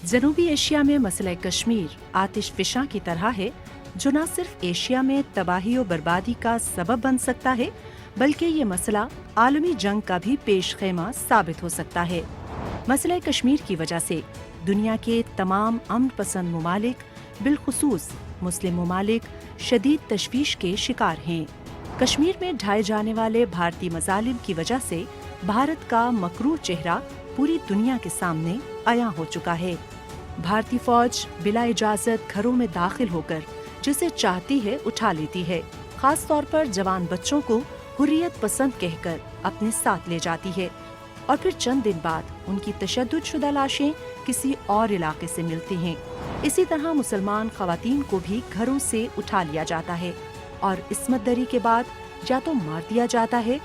जनूबी एशिया में मसला कश्मीर आतिश फिशा की तरह है जो न सिर्फ एशिया में तबाही और बर्बादी का सबब बन सकता है बल्कि ये मसला आलमी जंग का भी पेश खेमा साबित हो सकता है। मसला कश्मीर की वजह से दुनिया के तमाम अमन पसंद ममालिक बिलखुसूस मुस्लिम ममालिक शदीद तशवीश के शिकार हैं। कश्मीर में ढाए जाने वाले भारतीय मजालिम की वजह से भारत का मकरूह चेहरा पूरी दुनिया के सामने आया हो चुका है। भारतीय फौज बिला इजाजत घरों में दाखिल होकर जिसे चाहती है उठा लेती है, खास तौर पर जवान बच्चों को हुर्रियत पसंद कहकर अपने साथ ले जाती है और फिर चंद दिन बाद उनकी तशद्दुद शुदा लाशें किसी और इलाके से मिलती हैं। इसी तरह मुसलमान खवातीन को भी घरों से उठा लिया जाता है और इस्मत दरी के बाद या तो मार दिया जाता है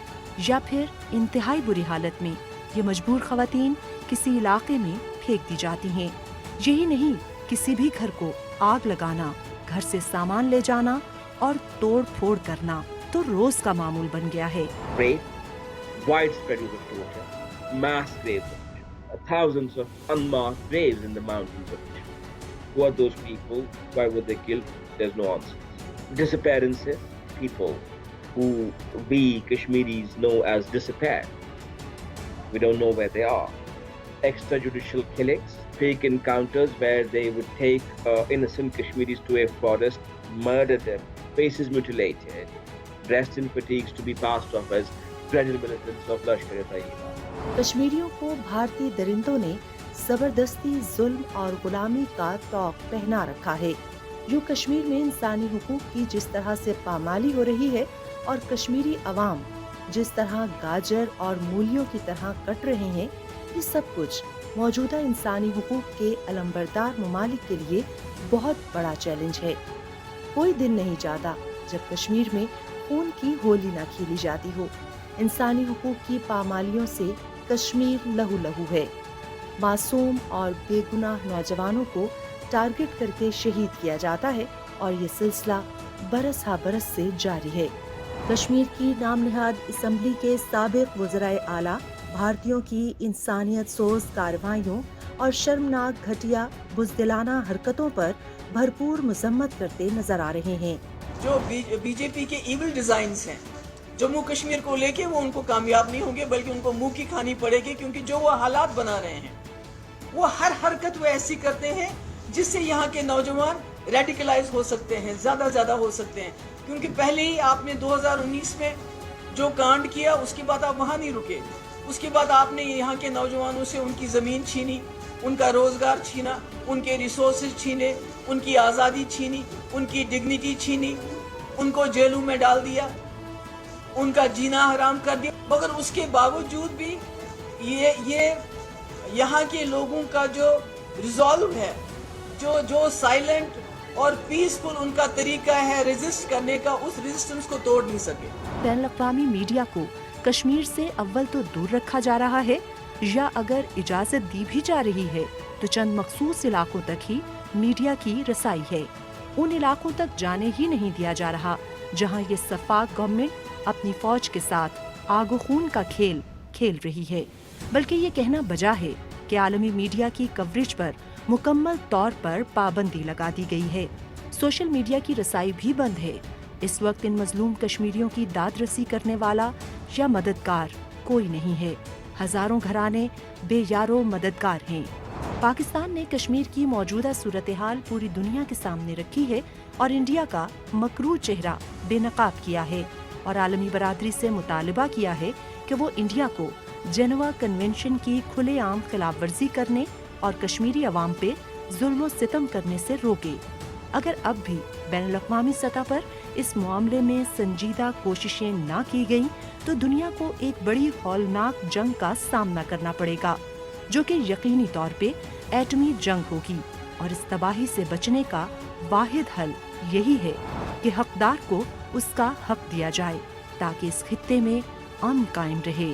या फिर इंतहाई बुरी हालत में ये मजबूर खवातीन किसी इलाके में फेंक दी जाती हैं। यही नहीं, किसी भी घर को आग लगाना, घर से सामान ले जाना और तोड़ फोड़ करना तो रोज का मामूल बन गया है। Widespread use of torture, mass graves of Kashmir, thousands of unmarked graves in the mountains of Kashmir. Who are those people? Why were they killed? There's no answer. Disappearances, people who we Kashmiris know as disappeared. We don't know where they are. Extrajudicial killings, fake encounters where they would take innocent Kashmiris to a forest, murder them, faces mutilated, dressed in fatigues to be passed off as gradual militants of Lashkar-e-Taiba. कश्मीरियों को भारतीय दरिंदों ने जबरदस्ती जुल्म और गुलामी का तौक पहना रखा है। यूं कश्मीर में इंसानी हुकूक की जिस तरह से पामाली हो रही है और कश्मीरी अवाम जिस तरह गाजर और मूलियों की तरह कट रहे हैं, ये सब कुछ मौजूदा इंसानी हुकूक के अलंबरदार ममालिक के लिए बहुत बड़ा चैलेंज है। कोई दिन नहीं जाता जब कश्मीर में खून की होली न खेली जाती हो। इंसानी हुकूक की पामालियों से कश्मीर लहू लहू है। मासूम और बेगुनाह नौजवानों को टारगेट करके शहीद किया जाता है और ये सिलसिला बरस हा बरस से जारी है। कश्मीर की नाम निहाद असम्बली के साबिक वज़राए आला भारतीयों की इंसानियत सोज कार्रवाइयों और शर्मनाक घटिया बुज़दिलाना हरकतों पर भरपूर मजम्मत करते नजर आ रहे हैं। जो बीजेपी के इविल डिजाइन्स हैं जम्मू कश्मीर को लेके, वो उनको कामयाब नहीं होंगे बल्कि उनको मुंह की खानी पड़ेगी, क्योंकि जो वो हालात बना रहे हैं वो हर हरकत वो ऐसी करते हैं जिससे यहाँ के नौजवान रेडिकलाइज हो सकते हैं, ज्यादा हो सकते हैं। क्योंकि पहले ही आपने 2019 में जो कांड किया उसके बाद आप वहाँ नहीं रुके। उसके बाद आपने यहाँ के नौजवानों से उनकी ज़मीन छीनी, उनका रोज़गार छीना, उनके रिसोर्सेज छीने, उनकी आज़ादी छीनी, उनकी डिग्निटी छीनी, उनको जेलों में डाल दिया, उनका जीना हराम कर दिया। मगर उसके बावजूद भी ये यहाँ के लोगों का जो रिजॉल्व है, जो साइलेंट और पीसफुल उनका तरीका है रेजिस्ट करने का, उस रेजिस्टेंस को तोड़ नहीं सके। बैनुल-अक़वामी मीडिया को कश्मीर से अव्वल तो दूर रखा जा रहा है या अगर इजाजत दी भी जा रही है तो चंद मखसूस इलाकों तक ही मीडिया की रसाई है। उन इलाकों तक जाने ही नहीं दिया जा रहा जहां ये सफाक गवर्नमेंट अपनी फौज के साथ आगो खून का खेल खेल रही है। बल्कि ये कहना बजा है कि आलमी मीडिया की कवरेज पर मुकम्मल तौर पर पाबंदी लगा दी गई है। सोशल मीडिया की रसाई भी बंद है। इस वक्त इन मजलूम कश्मीरियों की दाद रसी करने वाला या मददगार कोई नहीं है। हजारों घराने बेयारो मददगार हैं। पाकिस्तान ने कश्मीर की मौजूदा सूरत हाल पूरी दुनिया के सामने रखी है और इंडिया का मकरूह चेहरा बेनकाब किया है और आलमी बरादरी से मुतालिबा किया है कि वो इंडिया को जेनेवा कन्वेंशन की खुलेआम खिलाफ वर्जी करने और कश्मीरी अवाम पे जुल्म सितम करने से रोके। अगर अब भी बैनुल-अक़वामी सतह पर इस मामले में संजीदा कोशिशें ना की गईं तो दुनिया को एक बड़ी हौलनाक जंग का सामना करना पड़ेगा, जो कि यकीनी तौर पे एटमी जंग होगी। और इस तबाही से बचने का वाहिद हल यही है कि हकदार को उसका हक दिया जाए ताकि इस खित्ते में अमन कायम रहे।